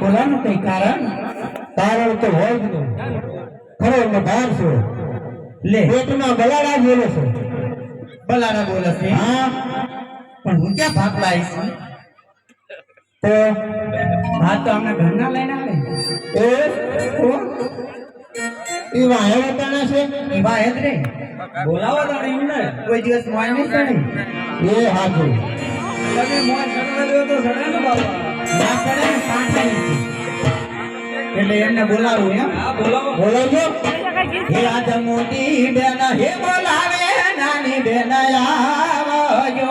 બોલાવાનું કઈ કારણ તો હોય જ નહીં. ખરો એમાં ભાર છો લે પેટમાં બલાડા બોલે છે. બલાડા બોલે છે? હા, પણ હું ક્યાં ભાગ લાવીશ? તો ભાત તો અમને ઘરના લઈને આવે. એ વાહે વતાના છે. એ વાહે જ રે બોલાવો તો નહીં ને કોઈ દિવસ મોય નહીં ચડી. એ હાથું તમે મોય ચડવા દો તો ચડે ને બાબા. ના ચડે ને સાંઠાઈ એટલે એમને બોલાવું એમ. હા બોલાવો. બોલાવજો. હે આજ મોટી બેન હે બોલાવે નાની બેન આવજો.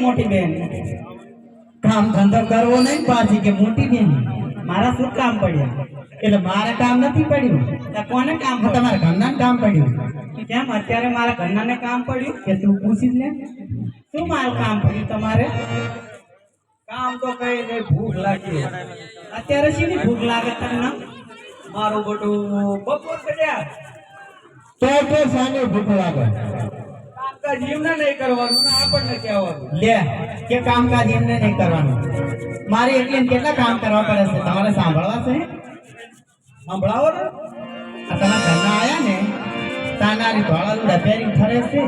મોટી બેન કામ ધંધો કરવો નહીં પાછી કે મોટી બેન મારા શું કામ પડ્યા? એટલે મારે કામ નથી પડ્યું. કોને કામ? તમારા ઘરના કામ પડ્યું. કેમ અત્યારે મારા ઘરના ને કામ પડ્યું કે તું પૂછી લે શું મારું કામ પડ્યું તમારે? કામ તો કઈ નહીં, ભૂખ લાગી. અત્યારે શીની ભૂખ લાગે તમને? મારું બધું બપોર કર્યા તો સાંજે ભૂખ લાગે. કામકાજ એમને નહીં કરવાનું ને આપણને કહેવાનું લે કે કામકાજ એમને નહીં કરવાનું. મારે એટલે કેટલા કામ કરવા પડે છે તમારે સાંભળવા છે? સાંભળાવો ને. આ તમે ઘરના આયા ને તાનારી ધોળા ડફેરી ફરે છે.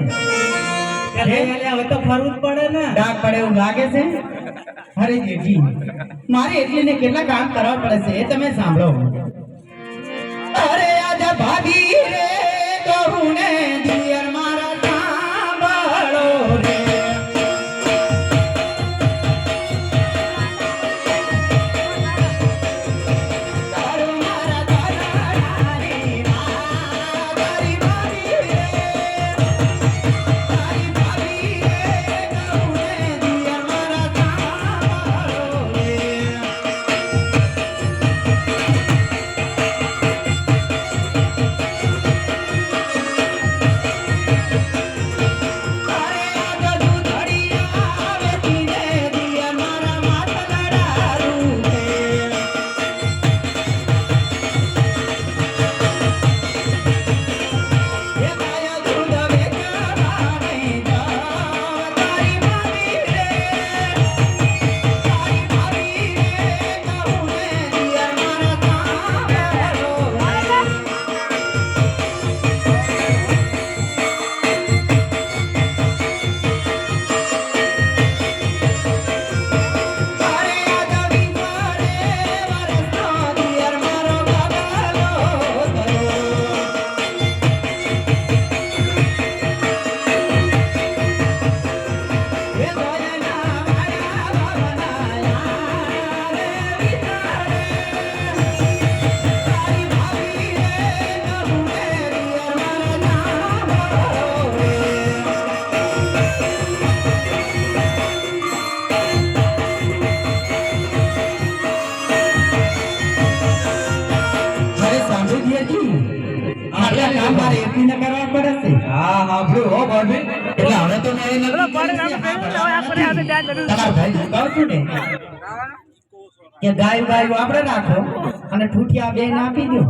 હવે તો ફરવું જ પડે ને. ડાક પડે એવું લાગે છે. અરે જેજી મારે એટલે ને કેટલા કામ કરવા પડે છે એ તમે સાંભળો. અરે આજા ભાભી રે કહું ને દિયર મારા સાંભળો રે. એ દયાના માયા ભવનાયા રે વિચારે તારી ભાવી રે નમુનેરી અરે સાંભળી જી આટલા કામ મારે એકલીને કરવા પડે છે. હા સાંભળ્યું હો ભાભી. એટલે હવે તો મેં નક્કી કર્યું છે, તમારા ભાઈ કહું છું ને કે ગાયું આપણે રાખો અને ઠૂઠિયા બેન આપી દો.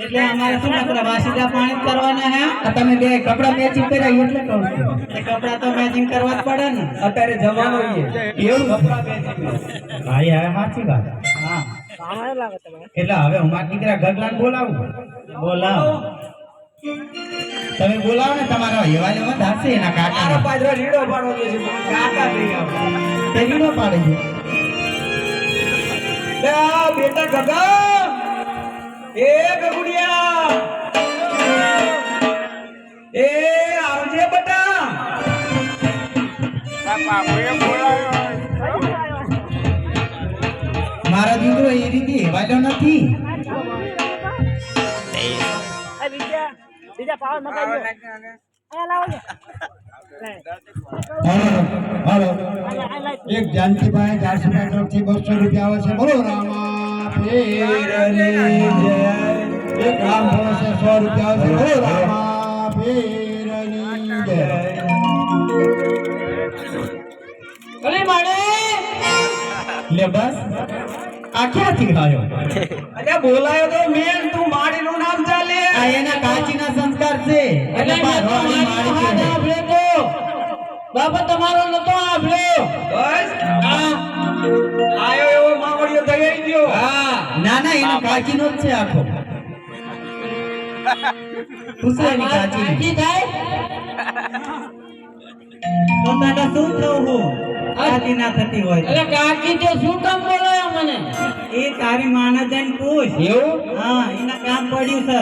એટલે અમારે શું નકરા વાસીદા પાણી જ કરવાના હે. આ તમે બે કપડા મેચિંગ કર્યા એટલે કહું છું. એ કપડા તો મેચિંગ કરવા જ પડે ને, અત્યારે જમાનો છે એવું કપડા મેચિંગ. ભાઈ હવે સાચી વાત. હા એટલે હવે હું મારા દીકરા ગગલાને બોલાવું. બોલાવો તમે બોલાવો ને તમારા હેવાલે મત હશે એના કાકા પાછો રીડો પાડો છે. કાકા થઈ ગયા તે રીડો પાડે છે. બેટા ગગા એ ગગુડિયા એ આવજે બેટા. મારા દીકરો એ રીતે હેવાલો નથી. એક જાનકીભાઈ 400 તરફથી 200 રૂપિયા આવે છે. બોલો રામા પીરની જય. એક રામ ભરોસે 100 રૂપિયા આવે છે. બોલો રામા પીરની જય. અરે માડે લે બસ આ ક્યાંથી આવ્યો? અલ્યા બોલાયો તો મેન તું માડીનું નામ ચાલે. આ એના કાચીના સંસ્કાર છે. એટલે પારવાડી માડી છે. આપણે તો બાપા તમારો નતો આભળ્યો. બસ આયો એવો માવડિયો થઈ ગયો. હા ના ના એનો કાચીનો જ છે આખો. પૂછો એની કાચી થાય તો તને શું થવું હું કાચી ના થતી હોય. અરે કાકી તો શું કામ બોલાયો મને? એ તારી માને જઈને પૂછ. એવું? હા એના કામ પડ્યું છે.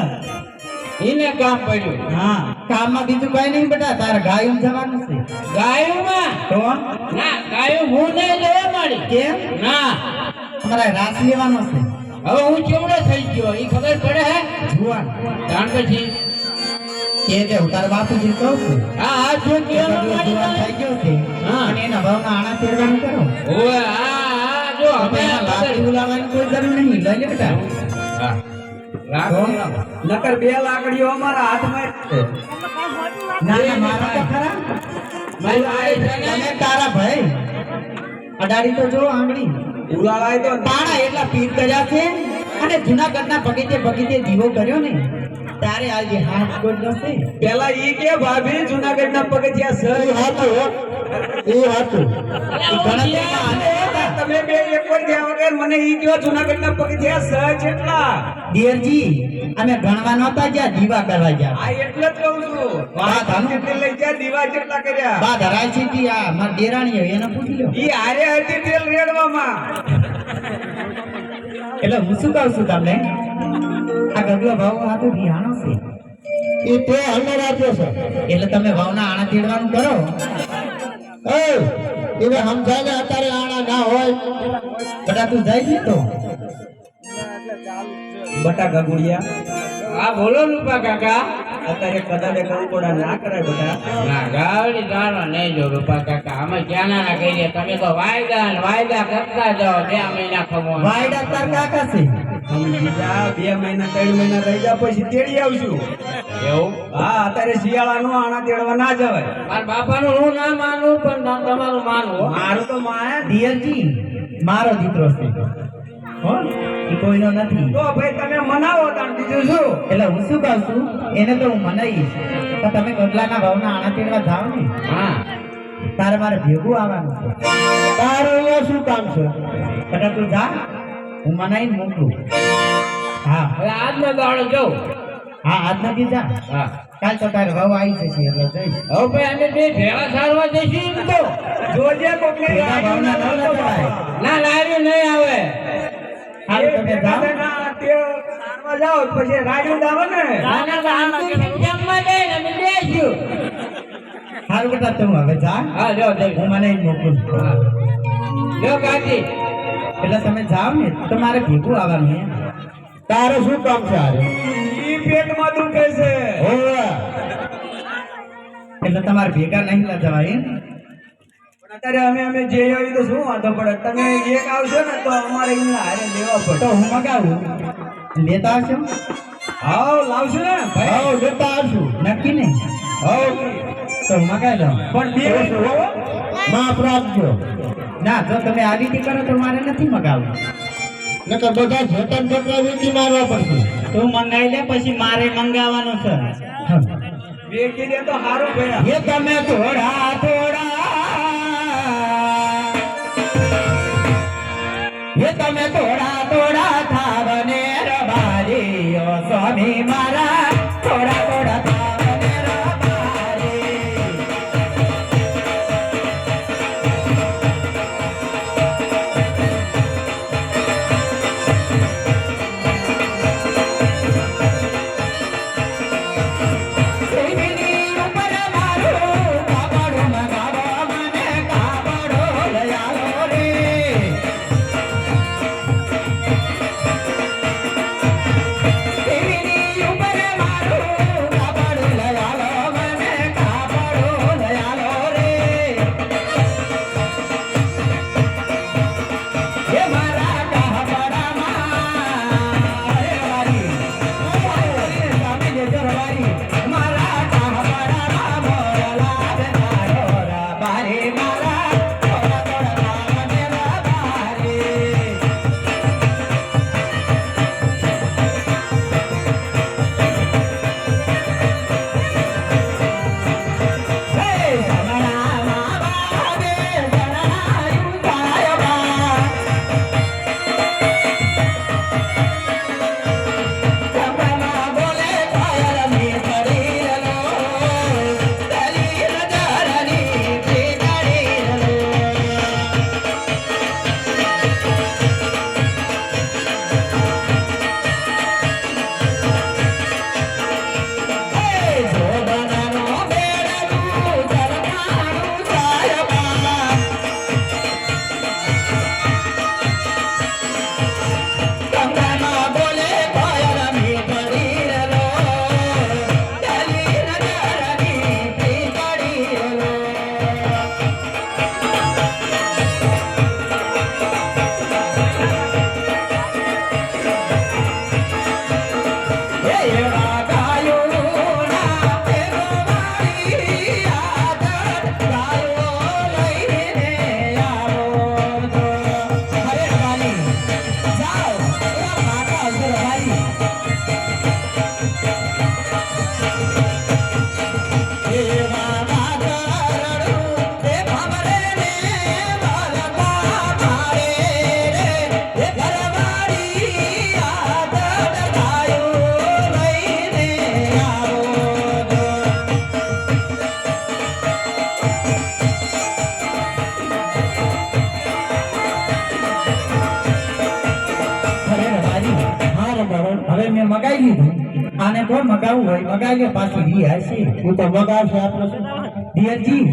એને કામ પડ્યું. હા કામમાં બીજું કઈ નહીં બેટા, તારે ગાયું જવાનું છે. ગાયોમાં તો ના ગાયો હું નહીં લેવા માંડી. કેમ? ના અમારે રાસ લેવાનો છે. હવે હું કેવડો થઈ ગયો ઈ ખબર પડે હે? જુવાન જાણ પછી કે દે તાર બાપુજી કહું છું. હા હા જો કેવો જુવાન થઈ ગયો છે. હા. અને એના ભાવના આણા તેડવાનું કરો. ઓએ હા જો હવે હવે એના લાકડી ઉલાવવાની કોઈ જરૂર નહીં. લઈ લે બેટા. હા રાખો નકર બે લાકડીઓ અમારા હાથમાં છે. ના ના મારા તો ખરા. મારી આઈ છે ને તમે તારા ભાઈ અડાડી તો જો આંગળી ઉલાળાય તો પાણા એટલા પીર કર્યા છે. અને જુનાગઢના બગીચે દીવો કર્યો ને તારે આજે હાથ ગોળ નસે. પેલા ઈ કે ભાભી જુનાગઢના પગથિયા સર હતું એ હતું એ ગણતરીમાં આને હતા. તમે બે એક વાર ગયા વગર મને ઈ કયો જુનાગઢના પગથિયા સર કેટલા? દેરજી અમે ગણવા નહોતા ગયા, દીવા કરવા ગયા. આ એટલે જ કહું છું વાત કેટલી લઈ ગયા દીવા કેટલા કર્યા? બા ધરાય છે કે આ મારી દેરાણી એને પૂછી લો. ઈ હારે હતી તેલ રેડવામાં. એટલે હું શું કહું છું તમને, આ ગગલો ભાવ આ તો રિહાણો છે. ઈ તે હલ્લો રાખ્યો છે. એટલે તમે ભાવના આણા તેડવાનું કરો. એ એને સમજાય ને અત્યારે આણા ના હોય. બેટા તું જાય છે તો બટા ગગુડિયા હા બોલો રૂપા કાકા. અત્યારે કદાચ કંકોડા ના કરાય બેટા. ના ગાવડી ગાળો નહીં જો રૂપા કાકા. અમે ક્યાં ના કહીએ તમે તો વાયદા કરતા જાઓ 2 મહિના ખમો. વાયડા તાર કાકા છે. સમજી જા 2 મહિના 3 મહિના રહી જા પછી તેડી આવશું. એવું? હા અત્યારે શિયાળાનું આણા તેડવા ના જવાય. મારા બાપાનું હું ના માનું પણ તમારું માનવું. મારું તો માયા દિયરજી મારો દીકરો છે હો, એ કોઈનો નથી. તો ભાઈ તમે મનાવો તાણ બીજું શું? એટલે હું શું કહું છું એને તો હું મનાઈશ, તો તમે ગગલાના ભાવના આણા તેડવા જાઓ ને હા તારે મારે ભેગું આવવાનું છે. તારું અહીંયા શું કામ છે? બેટા તું જા, હું મનાઈને મોકલું. હા હવે આજનો દાડો જાઉં. હા આજ નથી જા, હા કાલ તો તારે ભાવ આવી જશે એટલે જઈશ. હવે ભાઈ અમે બે ભેળા સારવા જઈશું એમ તો જોજે કોકને ભેગા ભાવના ન લગાડાય. ના લાર્યું નહીં આવે. હાલ તમે જાઓ. સારવા જાઓ પછી રાડ્યું દાવો ને. જમવા દે ને અમે બેસ્યું. હારું બેટા તું હવે જા. હા જો જઈ હું મને મોકલું. હા જો કાકી એટલે તમે જાઓ ને તો મારે ભેગું આવવાનું હે. તારે શું કામ છે આરે ઈ પેટમાં દુખે છે ઓવે એટલે તમારે ભેગા નહીં જવાય એમ? પણ અત્યારે અમે જે આવી તો શું વાંધો પડે તમે એક આવશો ને તો અમારે અહીંયા હારે લેવા તો પડે હું મગાવું લેતા આવશો? હાવ લાવશો ને ભાઈ આવ લેતા આવશું નક્કી નહીં? આવ તો હું મગાવી લઉં. પણ બે માફ રાખજો ના જો તમે આ રીતે કરો તો મારે નથી મગાવવું. નકર બધા જતન કપડા વેચી મારવા પડશે તું મંગાવી લે પછી મારે મંગાવવાનું છે. બે કીધે તો હારું ભયા એ તમે થોડા થોડા એ તમે થોડા થોડા થાવને રબારી ઓ સ્વામી મારા થોડા થોડા થાવને રબારી. શિવની ઉપર મારું કાપડ મગાવો મને કાપડો લઈ આવો રે. શિવની ઉપર મારું કાપડ લઈ આવો મને કાપડો લઈ આવો રે. એ મારા કાપડામાં અરે વારી સામે દેજો રવારી મારા કાપડામાં મોરલા બેઠા બારે મારા થોડા થોડા કામને બારે. હે સમણા બાબે જણાયું કાયબા ચંદ્રમા બોલે પાયલ મે પડીલો દલીલ જરની પીકડીલો. હે જોબનાનો બેડલું જરનાનું સાયબા ચંદ્રમા બોલે પાયલ મે પડીલો દલીલ જરની પીકડીલો. હે એવા ગાયો ના પેરો મારી આદત ગાયો લઈને આવો તો. હરે વાલી જાઓ એવા માતા અજર વાલી એવા માતા રડું એ ભામરે ને બાલકા મારે રે એ ઘરવાળી આદત ગાયો લઈને આવો તો. અરે રવાજી, હા રમાડો હવે મેં મગાવી લીધું. આને કોણ મગાવવું હોય મગાવી લે. પાછી રી હશે હું તો મગાવશે આપણે શું દિયરજી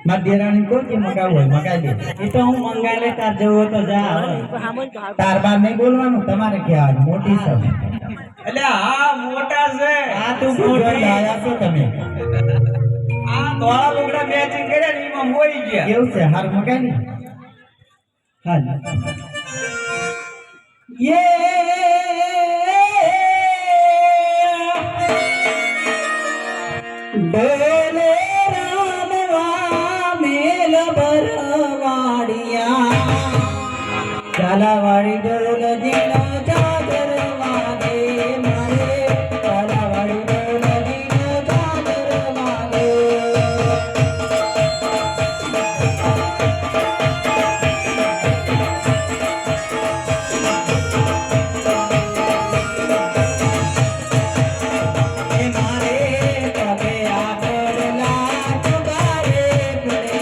મારી દેરાણી કોણ કે મગાવવું હોય મગાવી દે. એ તો હું મંગાવી લે તાર જવું તો જા. તાર બાર નહીં બોલવાનું તમારે કહેવાનું મોટી સબ. એટલે હા મોટા છે આ તું શું મોટી જોઈને આયા છો તમે આ ધોળા લુગડા મેચિંગ કર્યા ને એમાં મોઈ ગયા કેવું છે હાર મગાવી હાલ બોલે રામ વામેલ ભરવાડિયા ચાલાવાડી ડોલ જીનો ચાદર વાગે મારે ચાલાવાડી ડોલ જીનો ચાદર વાગે. એ મારે કભે આગળના ચુકારે પડે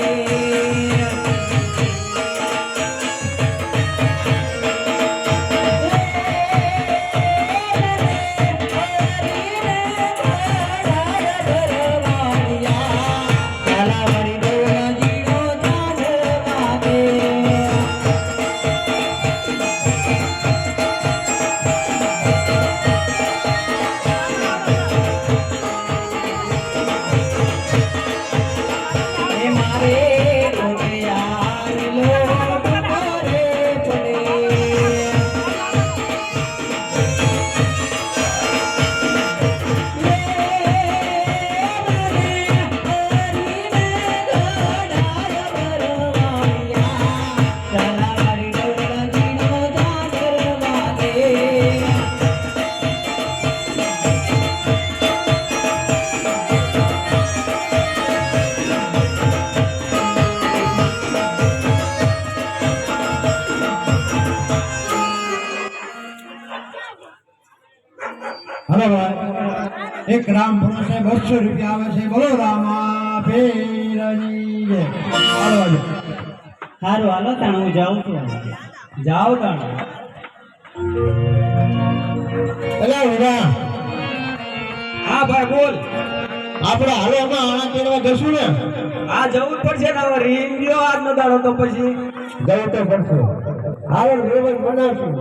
એક રામ પુરુષે 200 રૂપિયા આવે છે. બોલો રામા પીરની જય. હાલો હાલો. સારું હાલો તાણ હું જાઉં છું જાઓ તાણ અલા ઉરા હા ભાઈ બોલ. આપણે હાલો હમણાં આણા તેડવા જશું ને? આ જવું જ પડશે ને હવે રીમ ગયો આજનો દાડો તો પછી જવું તો પડશે. હાલો રેવલ બનાવશું.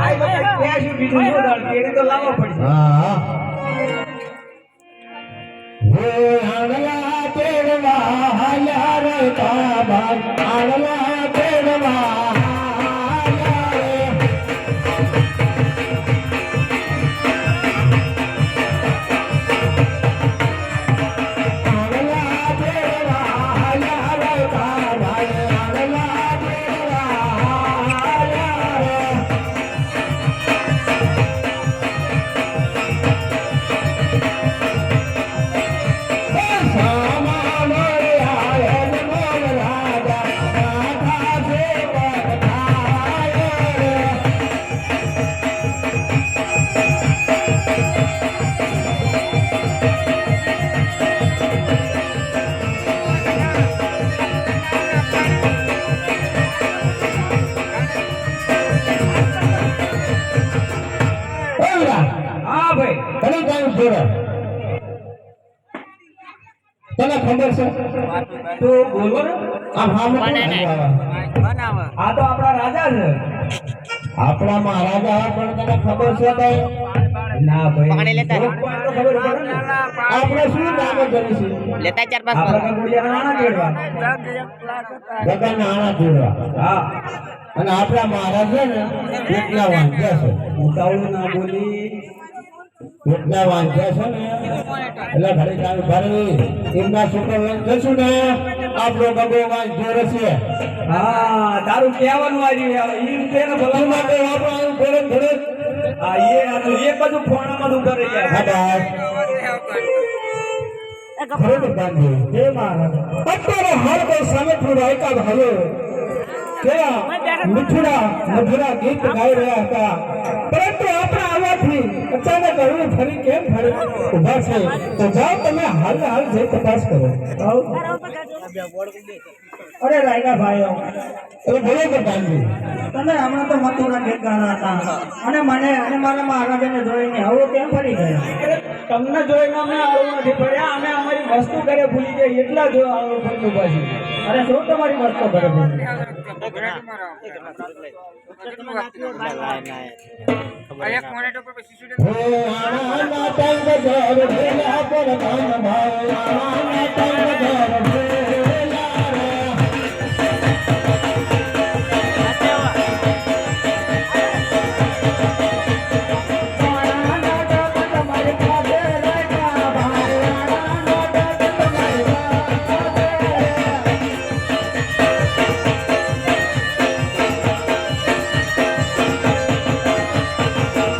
આ બધા ક્યાં શું બીજું શું દાડ કેડી તો લાવવા પડશે. હા હે આણલા તેડવા હાલ્યા રે કાબા આણલા તેડવા હાલ્યા રે. આણલા તેડવા હાલ્યા રે કાબા આણલા તેડવા હાલ્યા રે. હા ભાઈ તને કઈ જોડે તને ખબર છે તો બોલો ને. આ ભામ આ તો આપણા રાજા છે. આપણા મહારાજા પણ તને ખબર છે ભાઈ? ના ભાઈ પાણી લેતા રહો. તો ખબર પડે ને. આપણે શું કામ કરીશું? લેતા 4-5 આપણા કંકોડિયાના નાના કેળવા. જગાના આણા જોડવા. હા અને આપણા મહારાજ છે ને એટલા વાંચ્યા છે. ઉતાવળું ના બોલી. એટલા વાંચ્યા છે ને એટલે ઘડી કાંઈ ભરી એમના સુપર લઈને જશું ને આપણો ગગો વાંચ્યો રહેશે. હા તારું કહેવાનું આવ્યું ઈમ તેને ભલા એમાં માટે તો આપણે આવું ઘરે ઘરે આ એ આ તો એક બધું ફોણામાં જ ઉભા રહી ગયા. હા બસ. ખરેખર ગાંધી હે મહારાજ અત્યારે હાલ કોઈ સામે થોડું આયકા ભાઈઓ ત્યાં મીઠડા મધુરા ગીત ગાઈ રહ્યા હતા, પરંતુ આપણા આવવાથી અચાનક હળવું ફરી કેમ ફરી ઉભા છે? તો જાઓ તમે હાલ જઈ તપાસ કરો. અરે રાયકા ભાઈઓ એટલે બરોબર ગાંધી તમે હમણાં તો મથુરા ગીત ગાના હતા અને મને અને મારા મહારાજાને જોઈને આવું કેમ ફરી ગયા? તમને જોઈને અમે આવું નથી પડ્યા, અમે અમારી વસ્તુ ઘરે ભૂલી ગયા એટલા જો આવું ફરતું પાછું. અરે શું તમારી વસ્તુ કરે છે? હે આના તંગ જર ભેલા પર ધન ભાઈ આના તંગ જર ભેલા રે.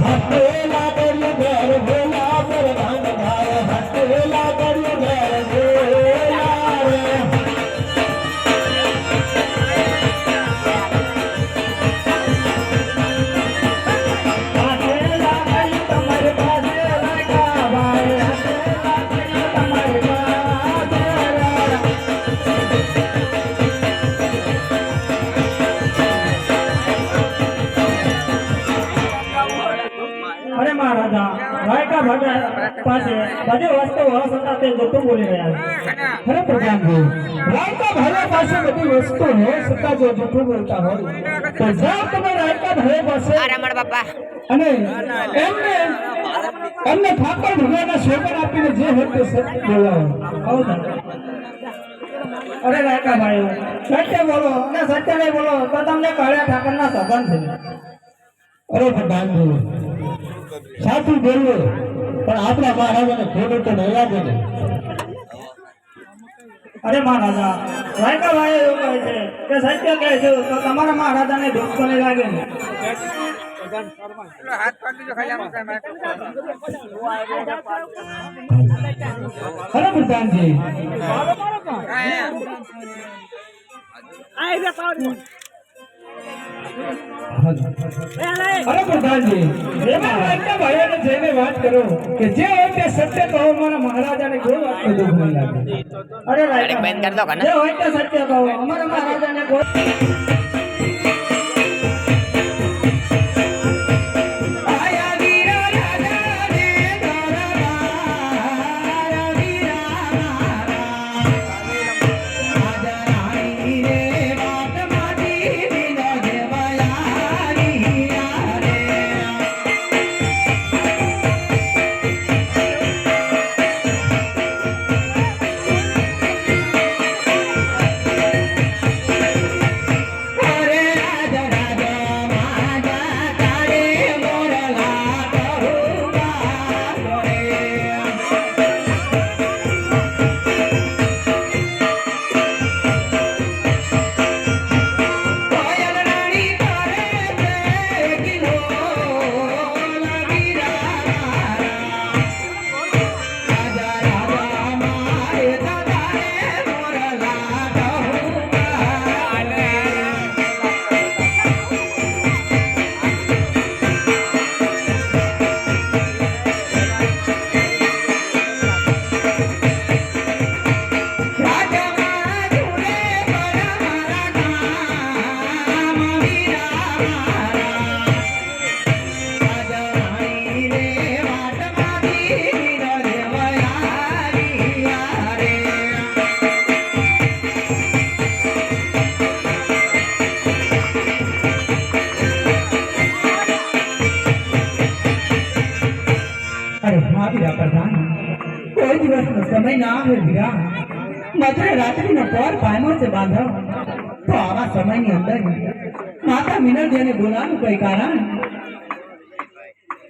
હટેલા કર્યું ઘર ભેલા પર ધન ભાઈ હટેલા કર્યું ઘર ભેલા રે. હટેલા કર્યું તમારી પાસે રાયકા ભાઈ, હટેલા કર્યું તમારી પાસે રાયકા. અરે મહારાજા રાયકા ભગત પાસે બધી વસ્તુ હોવા છતાં તે જૂઠું બોલી રહ્યા છે. અરે પ્રધાનજી રાયકા ભાઈ પાસે બધી વસ્તુ હોય છતાં જો જૂઠું બોલતા હોય તો જાઓ તમે રાયકા ભાઈ પાસે આ રમણ બાપા અને એમને ઠાકોર ભગવાનના સોગંદ આપીને જે હોય તે સત્ય બોલાવો. અરે રાયકા ભાઈઓ સત્ય બોલો અને સત્ય નહીં બોલો તો તમને કાળિયા ઠાકરના સગન છે. અરે પ્રધાનજી સાચું બોલવું પણ આપણા મહારાજાને ખોટું તો નહીં લાગે ને. અરે મહારાજા રાયકા ભાઈ એવું કહે છે કે સત્ય કહે છે તો તમારા મહારાજાને દુઃખ તો નહીં લાગે ને? અરે પ્રધાનજી અરે પ્રધાનજી એમાં વાતના ભાઈઓને જઈને વાત કરો કે જે હોય તે સત્ય કહો મારા મહારાજાને કોઈ વાત દુઃખ નહીં લાગે અરે રાજા જે હોય તે સત્ય કહો અમારા મહારાજાને કોઈ कोई दिवस में समय ना है वीरा मात्र रात्रि में पर पायमों से बांधा तो आवा समय नहीं अंदर माता मिनल देने बोला कोई कारण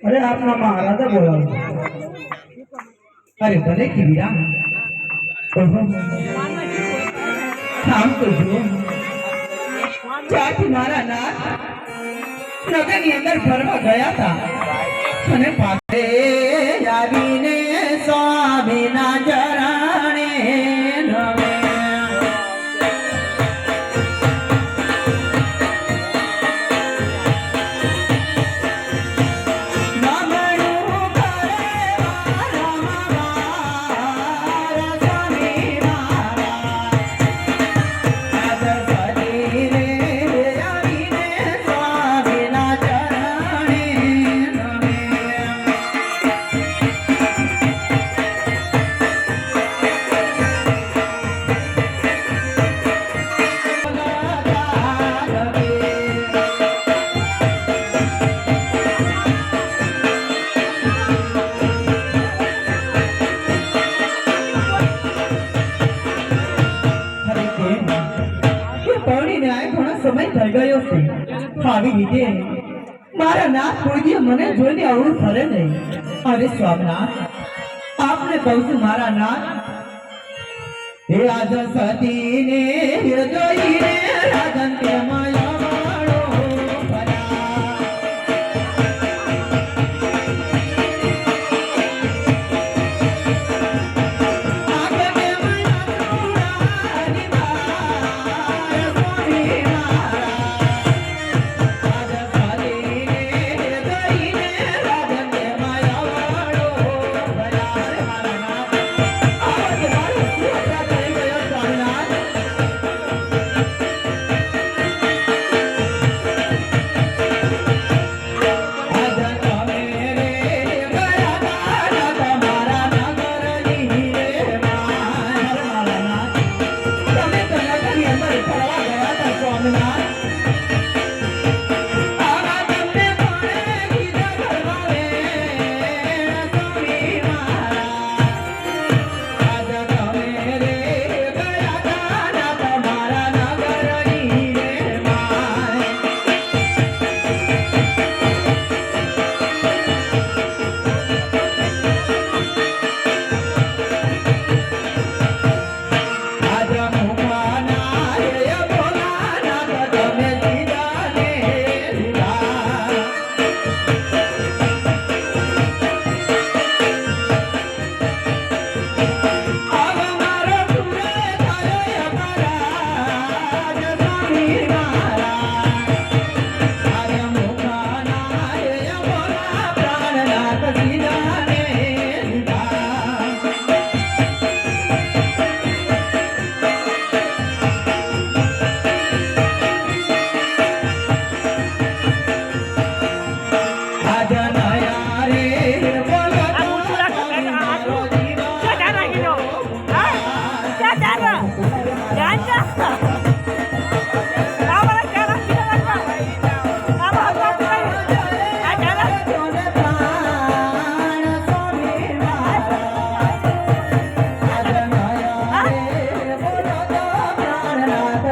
अरे आपना महाराजा बोला अरे भले की वीरा शाम तो जो चाची मारा नाथ नगर के अंदर फरवा गया था અને પાછે આવીને સ્વામીના ચરણે નમે સમય થઈ ગયો છે આવી રીતે મારા નાથ કોઈ દી મને જોઈને અવળું ફરે નહીં અરે સ્વામિનાથ આપને કહું છું મારા નાથ હે આજ સતીને જોઈને રાજન કે માયા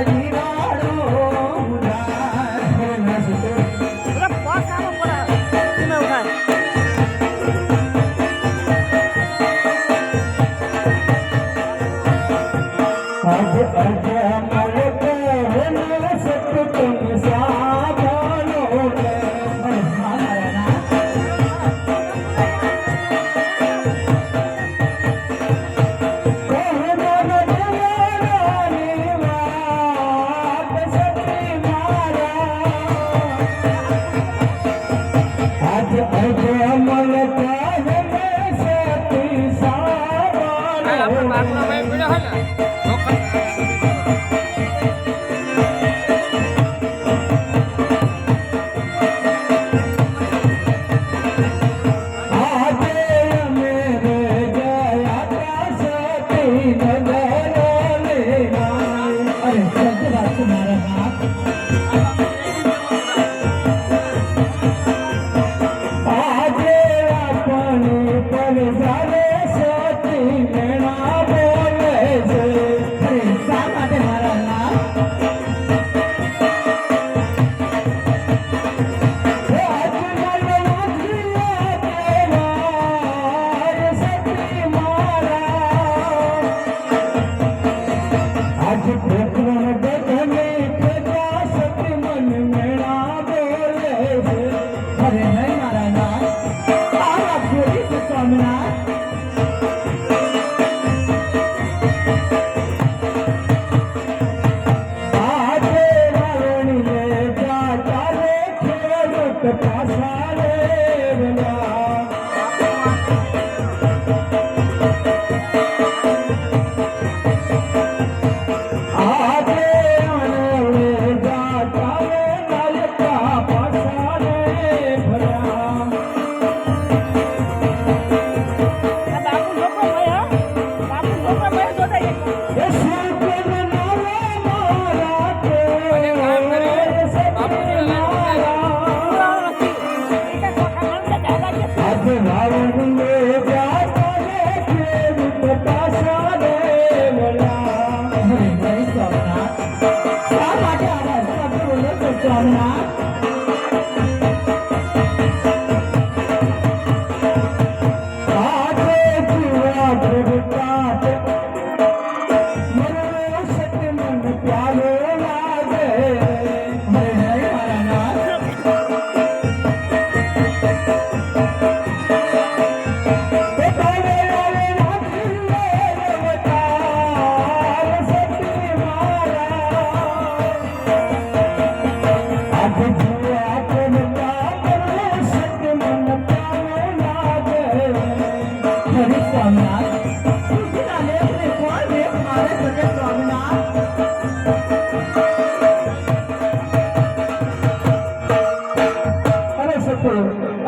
જીરાડો ઉડાય. आज अजमल कहन सत तुम साधनो के आज अजमल कहन सत साधनो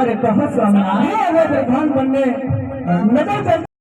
अरे कहाँ स्वामी, ये प्रधान बनने नगर